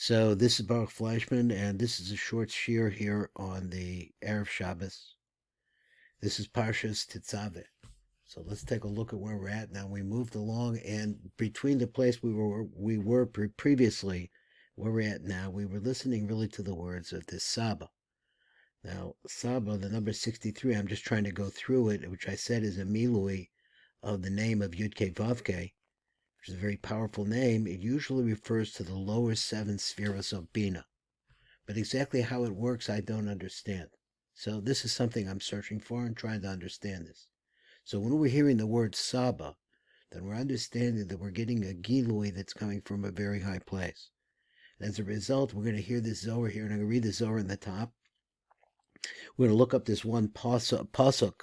So this is Baruch Fleischman, and this is a short shir here on the Erev Shabbos. This is Parshas Titzaveh. So let's take a look at where we're at now. We moved along, and between the place we were previously, where we're at now, we were listening really to the words of this Saba. Now, Saba, the number 63, I'm just trying to go through it, which I said is a milui of the name of Yud-Kei Vav-Kei, which is a very powerful name. It usually refers to the lower seven spheres of Bina. But exactly how it works, I don't understand. So this is something I'm searching for and trying to understand this. So when we're hearing the word Saba, then we're understanding that we're getting a Gilui that's coming from a very high place. And as a result, we're going to hear this Zohar here, and I'm going to read the Zohar in the top. We're going to look up this one pasuk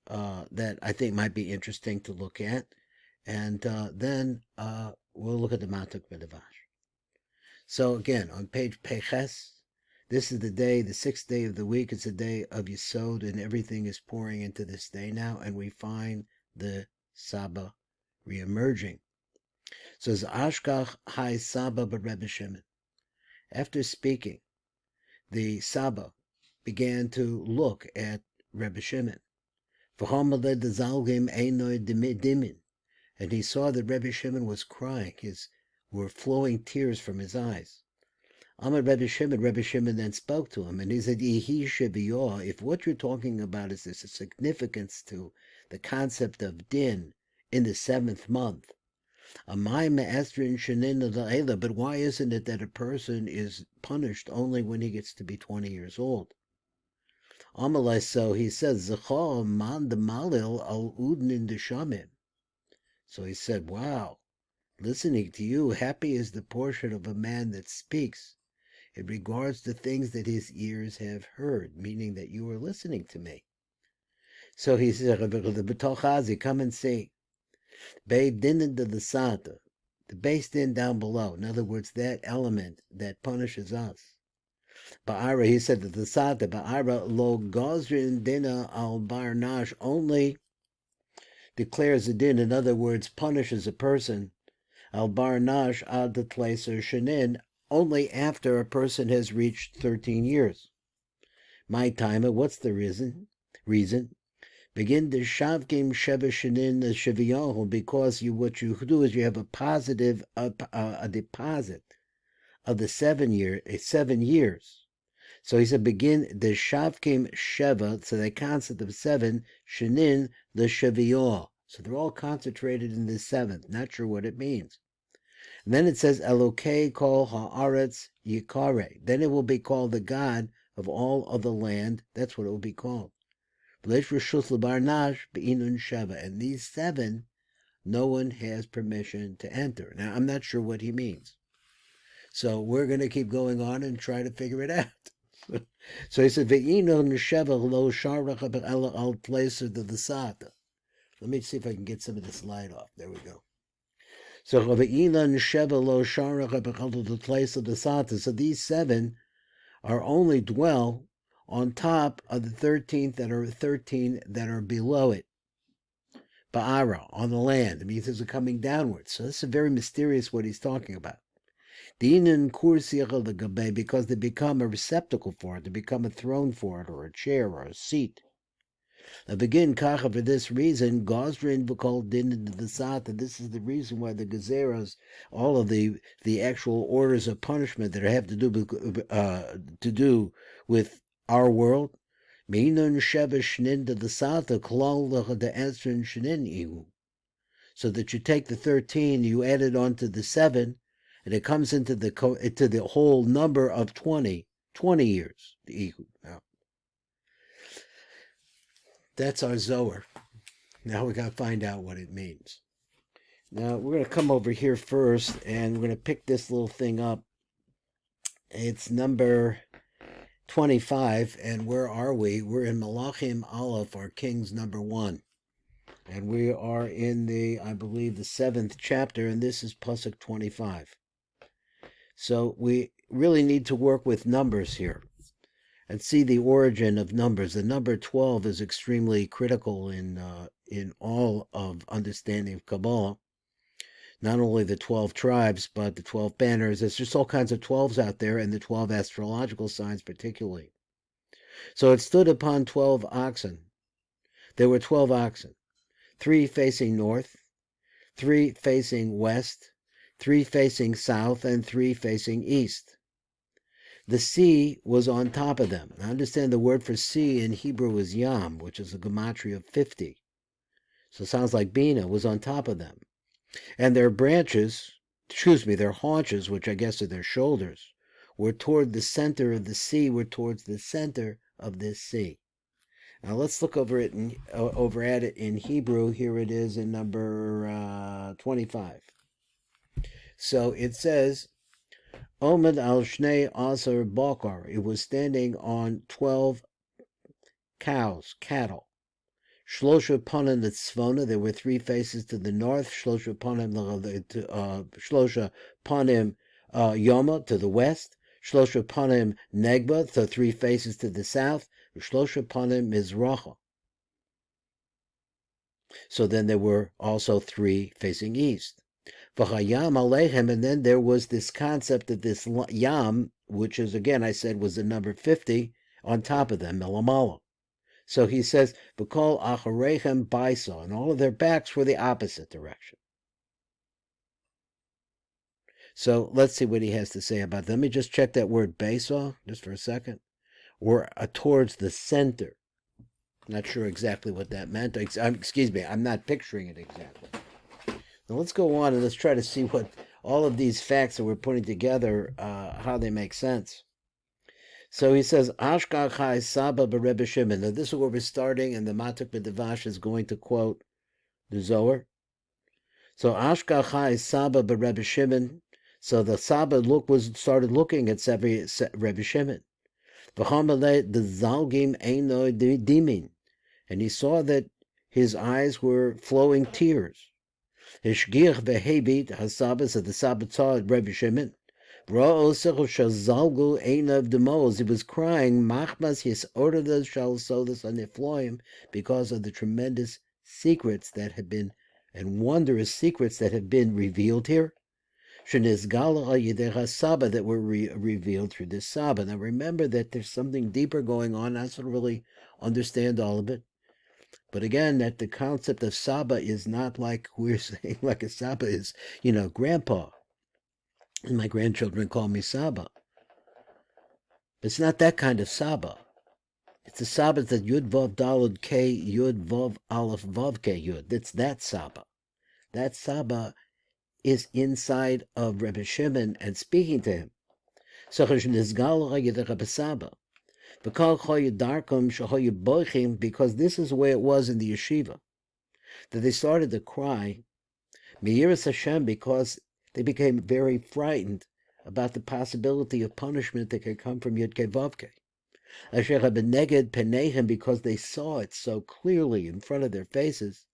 that I think might be interesting to look at. And then we'll look at the Matuk Medavash. So again, on page Peches, this is the day, the sixth day of the week. It's a day of Yesod, and everything is pouring into this day now, and we find the Saba reemerging. So it's Ashkach Hai Saba Rebbe Shimon. After speaking, the Saba began to look at Rebbe Shimon. And he saw that Rebbe Shimon was crying. Were flowing tears from his eyes. Amar Rebbe Shimon then spoke to him, and he said, if what you're talking about is there's a significance to the concept of din in the seventh month, but why isn't it that a person is punished only when he gets to be 20 years old? Amalai, so he says, man de malil al udin in the shamim. So he said, wow, listening to you, happy is the portion of a man that speaks. It regards the things that his ears have heard, meaning that you are listening to me. So he said, come and see. Beis din de the Sata, the Beis din down below. In other words, that element that punishes us. Ba'ara, he said that the Sata, Ba'ara lo gozrin dina al barnash, only declares a din, in other words, punishes a person, al barnash ad the tleiser shenin, only after a person has reached 13 years. My timer, what's the reason? Begin the shavkim sheva shenin sheviyahu, because what you do is you have a positive a deposit of the 7 years. So he said begin the shavkim sheva, so the concept of 7 shenin the sheviyah. So they're all concentrated in the 7th. Not sure what it means. And then it says, Elokei kol haaretz yikare. Then it will be called the God of all of the land. That's what it will be called. And these 7, no one has permission to enter. Now, I'm not sure what he means. So we're going to keep going on and try to figure it out. So he said, let me see if I can get some of this light off. There we go. So the place of the Sata. So these 7 are only dwell on top of the 13 that are below it. Ba'ara, on the land. It means they're coming downwards. So this is very mysterious what he's talking about. Because they become a receptacle for it, they become a throne for it, or a chair, or a seat. Now begin kacha, for this reason, Gozrin v'kol din the Sata. This is the reason why the gezeros, all of the actual orders of punishment that have to do with our world, Meinun sheva shnin the Sata klal the esrin shnin ihu. So that you take the 13, you add it onto the 7, and it comes into the whole number of 20 years. The ihu. Now, that's our Zohar. Now we got to find out what it means. Now we're going to come over here first, and we're going to pick this little thing up. It's number 25, and where are we? We're in Malachim Aleph, our Kings number 1. And we are in I believe, the 7th chapter, and this is Pasuk 25. So we really need to work with numbers here and see the origin of numbers. The number 12 is extremely critical in all of understanding of Kabbalah. not only the 12 tribes, but the 12 banners. There's just all kinds of 12s out there, and the 12 astrological signs particularly. So it stood upon 12 oxen. There were 12 oxen, 3 facing north, 3 facing west, 3 facing south, and 3 facing east. The sea was on top of them. Now understand the word for sea in Hebrew is yam, which is a gematria of 50. So it sounds like Bina was on top of them. And their their haunches, which I guess are their shoulders, were toward the center of the sea, were towards the center of this sea. Now let's look over at it in Hebrew. Here it is in number 25. So it says, Omed al Shnei Aser Bakar. It was standing on 12 cows, cattle. Shlosha Panim Tzvona. There were 3 faces to the north. Shlosha Panim Yoma to the west. Shlosha Panim Negba, so 3 faces to the south. Shlosha Panim Mizracha. So then there were also 3 facing east. V'chayam aleichem, and then there was this concept of this yam, which is, again, I said was the number 50, on top of them, melamala. So he says, v'kol achareichem baisa, and all of their backs were the opposite direction. So let's see what he has to say about that. Let me just check that word baisa, just for a second. Or towards the center. Not sure exactly what that meant. Excuse me, I'm not picturing it exactly. Now let's go on and let's try to see what all of these facts that we're putting together, how they make sense. So he says, Ashkar Chai Saba Rebbe Shimon. Now this is where we're starting, and the Matuk B'Devash is going to quote the Zohar. So Ashkar Chai Saba Rebbe Shimon. So the Saba started looking at Rebbe Shimon. V'chamalei the Zalgim Eino Dimin. And he saw that his eyes were flowing tears. Hishgich vehebit hasaba, so the Saba saw Rebbe Shimon. Ra'osech shazalgu einav demos. He was crying machmas his ordas shal sodas anifloim, because of the tremendous secrets that had been, and wondrous secrets that have been revealed here. Shenizgala al Saba, that were revealed through this Saba. Now remember that there's something deeper going on. I don't really understand all of it. But again, that the concept of Saba is not like we're saying, like a Saba is, grandpa. And my grandchildren call me Saba. It's not that kind of Saba. It's the Saba that Yud Vav Dalad K Yud Vav Aleph Vav K Yud. It's that Saba. That Saba is inside of Rebbe Shimon and speaking to him. Because this is the way it was in the yeshiva, that they started to cry, Me'iras Hashem, because they became very frightened about the possibility of punishment that could come from Yud Kei Vav Kei. Asher beneged peneihem, because they saw it so clearly in front of their faces,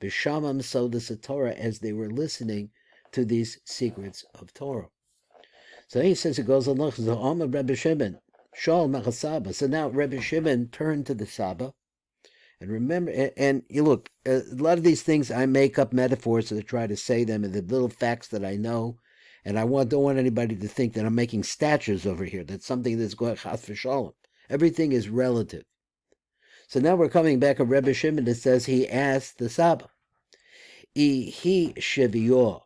b'shamam sodas Torah, as they were listening to these secrets of Torah. So he says, it goes along, Rebbe Shimon, Shal Machasaba. So now Rebbe Shimon turned to the Saba. And remember, and you look, a lot of these things I make up metaphors to try to say them, and the little facts that I know. And don't want anybody to think that I'm making statues over here. That's something that's going chas v'shalom. Everything is relative. So now we're coming back to Rebbe Shimon that says he asked the Saba, Ihi Sheviyor.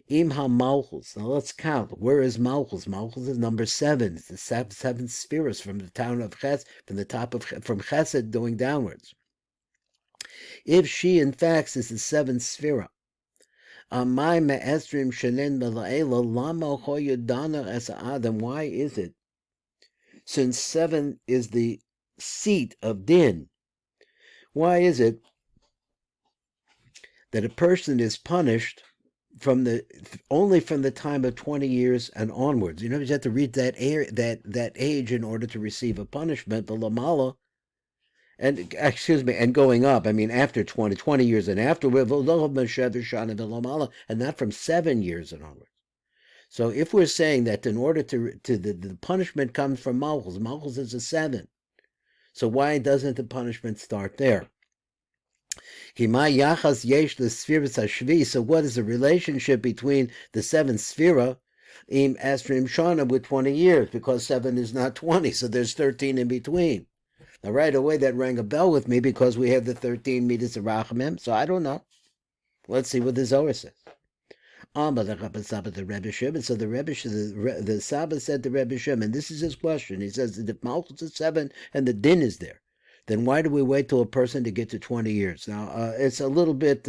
Im ha-Malchus. Now let's count. Where is Malchus? Malchus is number 7. It's the 7th spheres from the town of Ches, from Chesed going downwards. If she, in fact, is the 7th sphere, Amai me'estrim shenen mela'ela lama choyudana es adam. Why is it, since 7 is the seat of din, why is it that a person is punished only from the time of 20 years and onwards? You have to reach that age in order to receive a punishment. But lamala, and going up. After 20 years and after, and not from 7 years and onwards. So if we're saying that in order to the punishment comes from Malchus, Malchus is a 7. So why doesn't the punishment start there? So what is the relationship between the 7th Sphira im Astrim Shana with 20 years? Because 7 is not 20, so there's 13 in between. Now, right away, that rang a bell with me because we have the 13 meters of Rachamim, so I don't know. Let's see what the Zohar says. The Rebbe Shimon. So the Saba said to Rebbe Shimon, and this is his question. He says that if Malchus is 7 and the din is there, then why do we wait till a person to get to 20 years? Now, it's a little bit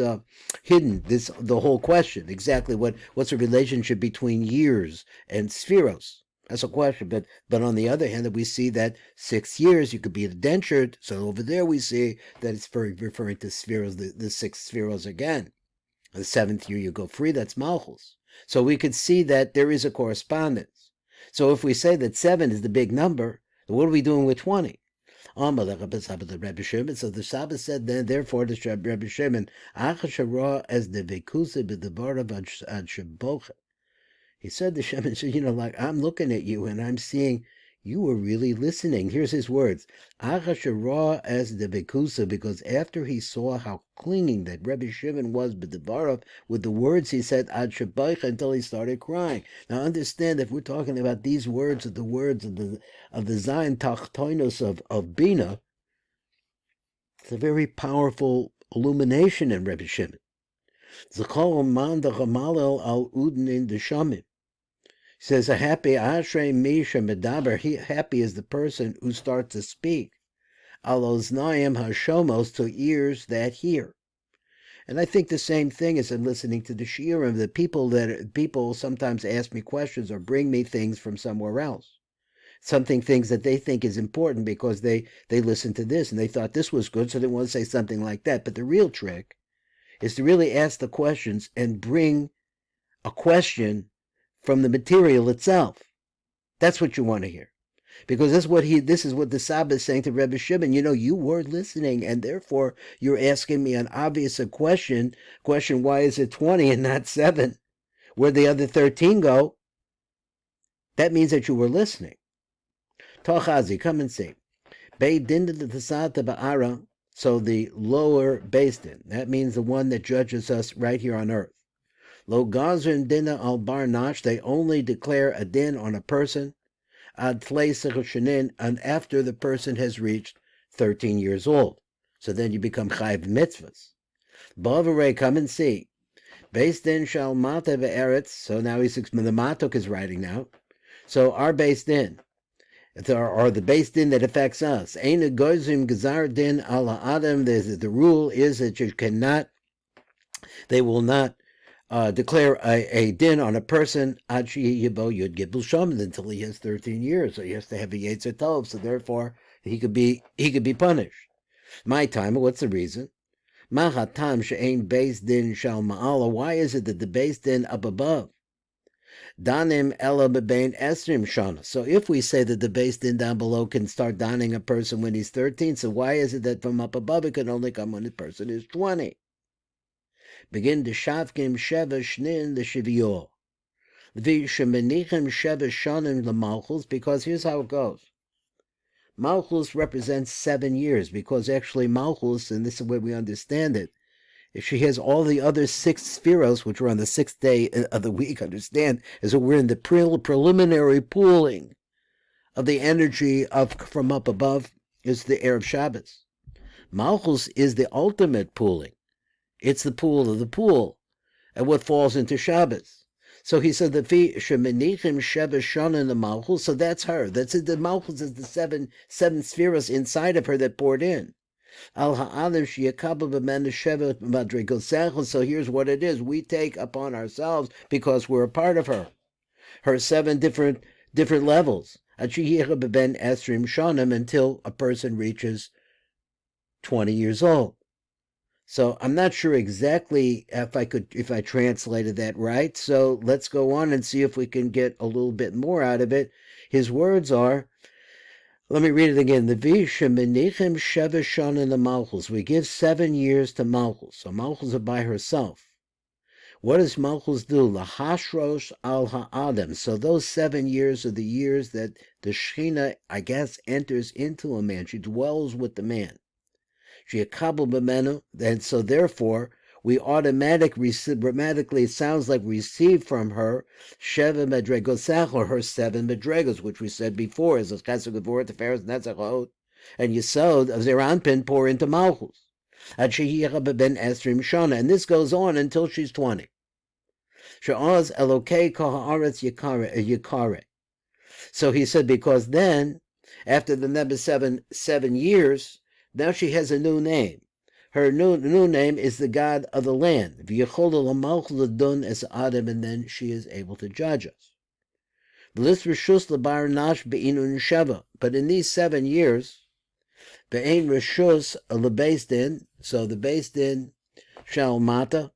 hidden, the whole question, exactly what's the relationship between years and spheros. That's a question, but on the other hand, we see that 6 years, you could be indentured, so over there we see that it's referring to spheros, the 6 spheros again. The 7th year you go free, that's Malchus. So we could see that there is a correspondence. So if we say that 7 is the big number, then what are we doing with 20? So the Saba said then, therefore, the Rebbe Shimon, as the vekusa b'devarav ad shebocha. He said to Shimon, like I'm looking at you and I'm seeing you were really listening. Here's his words. As the vekusa, because after he saw how clinging that Rebbe Shimon was b'devarav with the words, he said ad shebocha until he started crying. Now understand, if we're talking about these words, the words of the Zayin Tachtoinos of Bina, it's a very powerful illumination in Rebbe Shimon. Zechol man dechamalel al uden in the shamim. He says, a happy ashrei misha medaber. Happy is the person who starts to speak. Al oznayim hashomos, to ears that hear. And I think the same thing as in listening to the shiurim. The people sometimes ask me questions or bring me things from somewhere else. Things that they think is important because they listened to this and they thought this was good, so they want to say something like that. But the real trick is to really ask the questions and bring a question from the material itself. That's what you want to hear. Because this is what the Saba is saying to Rebbe Shimon. You were listening, and therefore you're asking me an obvious question, why is it 20 and not 7? Where'd the other 13 go? That means that you were listening. Tochazi, come and see. Beit din de Titzaveh ba'ara, so the lower Beis Din. That means the one that judges us right here on earth. Lo gazrin dina al bar nash, they only declare a din on a person, ad tlei shenin, and after the person has reached 13 years old. So then you become chayv mitzvahs. Ba'avarei, come and see. Beis Din shal mata ve'eretz, so now the Matok is writing now. So our Beis Din, or the Beis Din that affects us. Ein gozim gazar din al ha'adam. The rule is that they will not declare a din on a person ad sheyibo yud gibul shaman until he has 13 years. So he has to have a yetzer tov. So therefore he could be punished. My time. What's the reason? Mahatam she'ein Beis Din shal ma'ala. Why is it that the Beis Din up above danim ela bebein esrim shana? So if we say that the Beis Din down below can start donning a person when he's 13, so why is it that from up above it can only come when the person is 20? Begin to shavkim sheva shnin the shivio. The shemenichim sheva shanim the malchus, because here's how it goes. Malchus represents 7 years, because actually Malchus, and this is the way we understand it, if she has all the other 6 spheros, which are on the 6th day of the week, understand, is that we're in the preliminary pooling of the energy from up above, is the Erev Shabbos. Malchus is the ultimate pooling. It's the pool of the pool, and what falls into Shabbos. So he said the shemenichim sheva shana in the Malchus, so that's her. That's it. The Malchus is the seven spheros inside of her that poured in. Al ha'adam sheyakabel b'men sheva madrigosecha. So here's what it is: we take upon ourselves, because we're a part of her 7 different levels. Achiyecha b'ben esrim shanim, until a person reaches 20 years old. So I'm not sure exactly if I translated that right. So let's go on and see if we can get a little bit more out of it. His words are, let me read it again. The Vishemenichim Sheva Shana the Malchus. We give 7 years to Malchus. So Malchus is by herself. What does Malchus do? Lahashrosh al ha'adam. So those 7 years are the years that the Shechina, I guess, enters into a man. She dwells with the man. And so therefore, we automatically, it sounds like receive from her Sheva Medregosach, or her 7 Medregos, which we said before, is Chesed Gevurah Tiferes Netzachot, and Yesod of Zeranpin pour into Malchus. Ben Esrim Shana, and this goes on until she's 20. She'oz Elokei Kol Yikare. So he said, because then, after the number 7 years, now she has a new name. Her new name is the God of the land. And then she is able to judge us. But in these 7 years, so the Beis Din shall mata,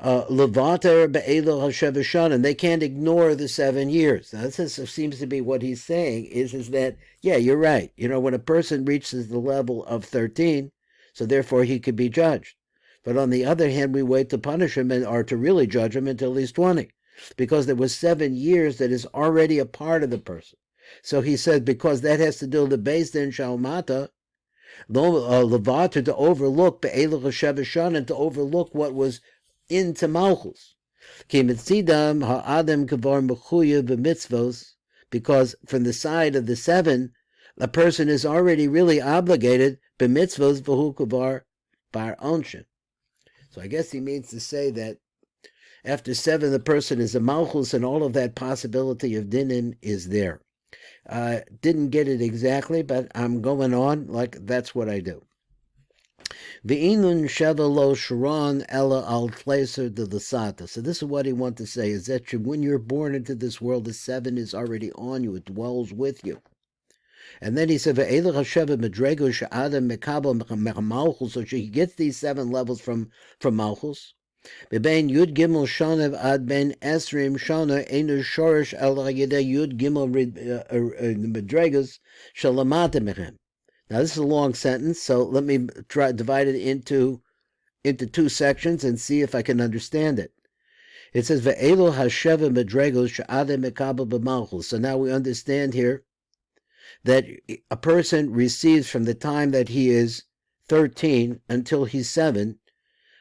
Levater be'elo hashavashan, and they can't ignore the 7 years. Now, this seems to be what he's saying, is that, yeah, you're right. When a person reaches the level of 13, so therefore he could be judged. But on the other hand, we wait to punish him or to really judge him until he's 20, because there was 7 years that is already a part of the person. So he said, because that has to do with the Beis Din Shalmata, Levater, to overlook be'elo hashavashan, and to overlook what was into Malchus. Because from the side of the 7, a person is already really obligated b'mitzvos v'hu kavar bar onshin. So I guess he means to say that after 7, the person is a Malchus, and all of that possibility of dinim is there. Didn't get it exactly, but I'm going on like that's what I do. V'inun sheva lo sharon ella al tleiser de l'sata. So this is what he wants to say, is that when you're born into this world, the 7 is already on you, it dwells with you. And then he said, Ve'elach hasheva medrego she'adam mekabel me'malchus, so she gets these 7 levels from Malchus. Bebein Yud Gimel Shana ad ben Esrim Shana enu shorish el yedei Yud Gimel medregos shalamata mechem. Now, this is a long sentence, so let me try divide it into 2 sections and see if I can understand it. It says, Ve'elo hasheva medregos she'adem mekabel b'malchus. So now we understand here that a person receives from the time that he is 13 until he's 7.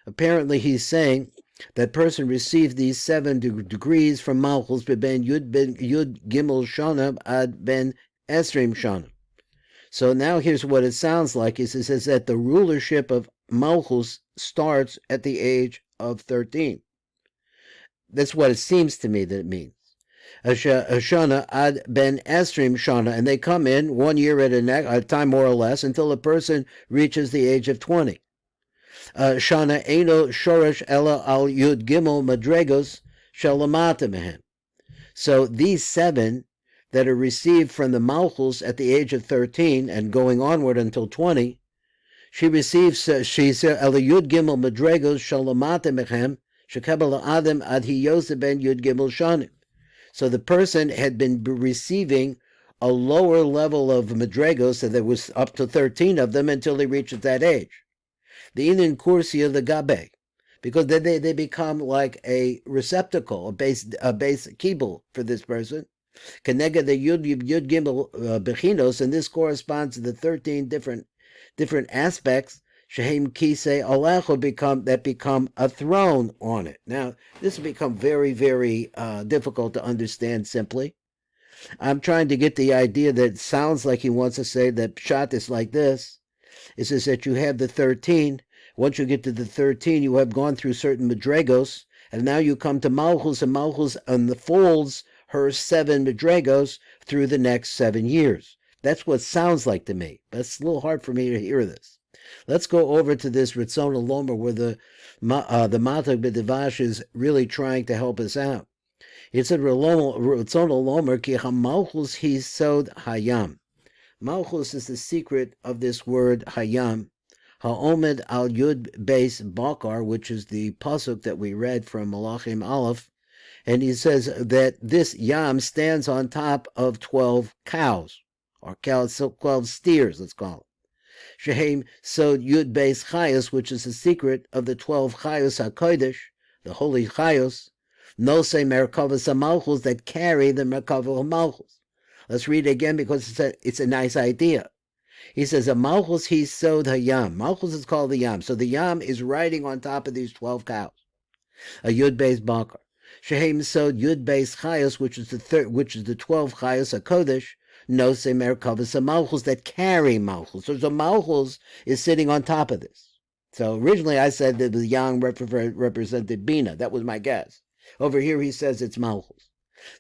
Apparently, he's saying that person received these 7 degrees from Malchus, ben Yud Gimel Shana ad ben Esrim Shana. So now here's what it sounds like. It says that the rulership of Malchus starts at the age of 13. That's what it seems to me that it means. Shana ad ben Esrim Shana, and they come in 1 year at a time more or less until a person reaches the age of 20. Shana eno shoresh ella al Yud Gimel madregos shalamata mehem. So these 7 that are received from the Malchus at the age of 13 and going onward until 20, she receives, she's Ela Yud Gimel Madregos Shalamata Mechem, Shekabel Adam Ad Hiyose Ben Yud Gimel Shanim. So the person had been receiving a lower level of Madregos, so there was up to 13 of them until he reached that age. The Inin Kursia, the Gabe, because then they become like a receptacle, a base kibble for this person. Kenega the Yud Gimel Bechinos, and this corresponds to the 13 different aspects. Shehem Kisei Alecho become a throne on it. Now, this will become very, very difficult to understand simply. I'm trying to get the idea that it sounds like he wants to say that Pshat is like this. It says that you have the 13. Once you get to the 13, you have gone through certain Madregos, and now you come to Malchus, and Malchus unfolds her 7 Madregos through the next 7 years. That's what it sounds like to me, but it's a little hard for me to hear this. Let's go over to this Ritzon Lomer, where the Matag B'Devash is really trying to help us out. It said, Ritzon Lomer ki ha-Malchus Yesod Hayam. Malchus is the secret of this word Hayam. Ha'omed al Yud Beis Bakar, which is the pasuk that we read from Malachim Aleph. And he says that this Yam stands on top of 12 cows, or 12 steers, let's call it. Shehem Sod Yud Beis Chayos, which is the secret of the 12 Chayos HaKodesh, the holy Chayos, Nose Merkavos HaMalchus, that carry the Merkavos HaMalchus. Let's read it again because it's a nice idea. He says, a Malchus Yesod Hayam. Malchus is called the Yam. So the Yam is riding on top of these 12 cows. A Yud Beis Bakar. Shehem Sod Yud Beis Chayos, which is the 12 Chayos HaKodesh, no Semer Kavas, a Malchus that carry Malchus. So the Malchus is sitting on top of this. So originally I said that the Yam represented Bina. That was my guess. Over here he says it's Malchus.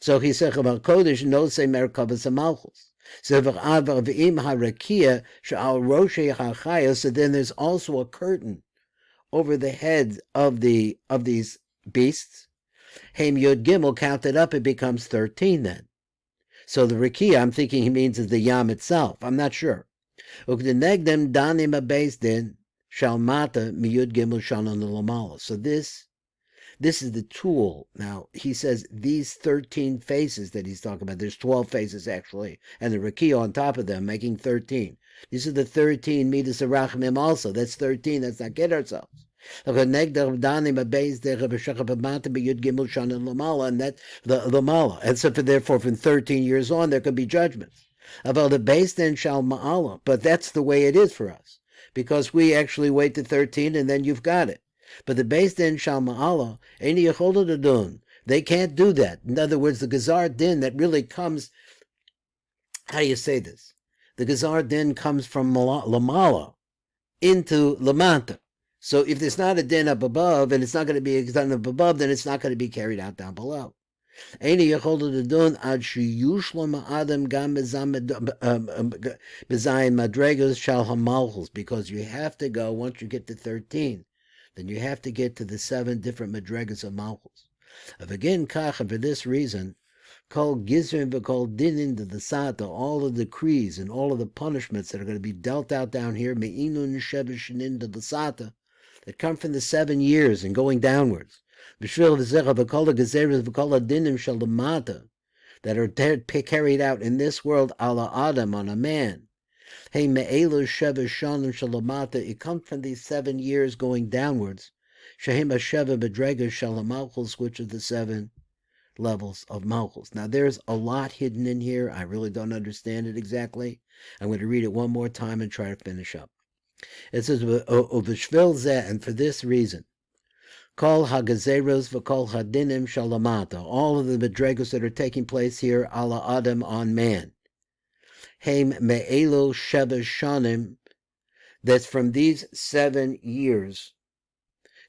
So he said about Kodesh, no Semer Kavas, a Malchus. So then there's also a curtain over the heads of these beasts. Haim Yod Gimel, counted up, it becomes 13 then. So the Rakia, I'm thinking he means is the Yam itself. I'm not sure. Ukdenegdem danim abeisdin shalmata miyud gimel shanon lamala. So this is the tool. Now, he says these 13 faces that he's talking about, there's 12 faces actually, and the Rakia on top of them, making 13. These are the 13 Midas Arachmim also. That's 13. Let's not get ourselves. And that's the Lamala. And so therefore, from 13 years on, there could be judgments. But that's the way it is for us. Because we actually wait to 13 and then you've got it. But the Beis Din Shal Ma'ala, Eini Yechola D'Dun, they can't do that. In other words, the Gazar Din that really comes, how do you say this? The Gazar Din comes from Lamala into Lamanta. So if there's not a din up above, and it's not going to be done up above, then it's not going to be carried out down below. Eini Yechola D'Dun ad sheyushlam Adam gam bezayin madregas shal hamalchus, because you have to go, once you get to 13, then you have to get to the 7 different madregas of malchus. Again, kach, and for this reason, kol gizrin v'kol dinin to the sata, all the decrees and all of the punishments that are going to be dealt out down here, me'inun shevishinin to the sata, that come from the 7 years and going downwards. B'shvil v'zecha v'kol ha'gezeres v'kol ha'dinim shel lamata, that are carried out in this world ala Adam, on a man. Hey, me'elu sheva shanim shalamata, it comes from these 7 years going downwards. Shehem ha'sheva bedregas shalamalchus, which are the 7 levels of malchus. Now, there's a lot hidden in here. I really don't understand it exactly. I'm going to read it one more time and try to finish up. It says, "Uv'shvil zeh," and for this reason, kol ha'gezeros v'kol ha'dinim shalamata, all of the bedregas that are taking place here, ala Adam, on man. Heim me'elo sheva shanim, that's from these 7 years,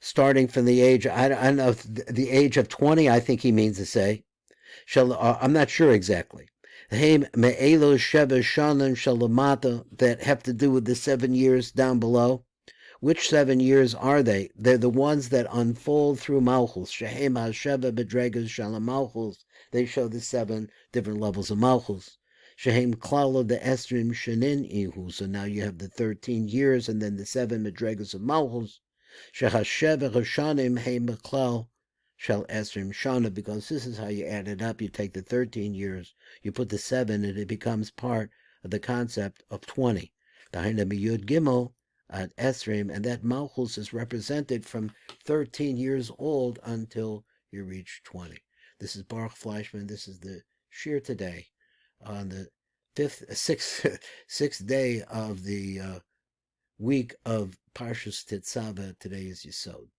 starting from the age, I don't know, the age of 20, I think he means to say. I'm not sure exactly. Heim me'elo sheva shanim shalamata, that have to do with the 7 years down below. Which 7 years are they? They're the ones that unfold through malchus. Shehem ha'sheva bedregas shalam malchus. They show the 7 different levels of malchus. Shehem klala de estrim shenin ihu. So now you have the 13 years and then the 7 madregas of malchus. Shehasheva hashanim heim klal shall estrim shana. Because this is how you add it up. You take the 13 years, you put the 7, and it becomes part of the concept of 20. Dahin yud gimel at Esrim, and that malchus is represented from 13 years old until you reach 20. This is Baruch Fleischman. This is the shir today on the sixth day of the week of Parshas Titzaveh. Today is Yesod.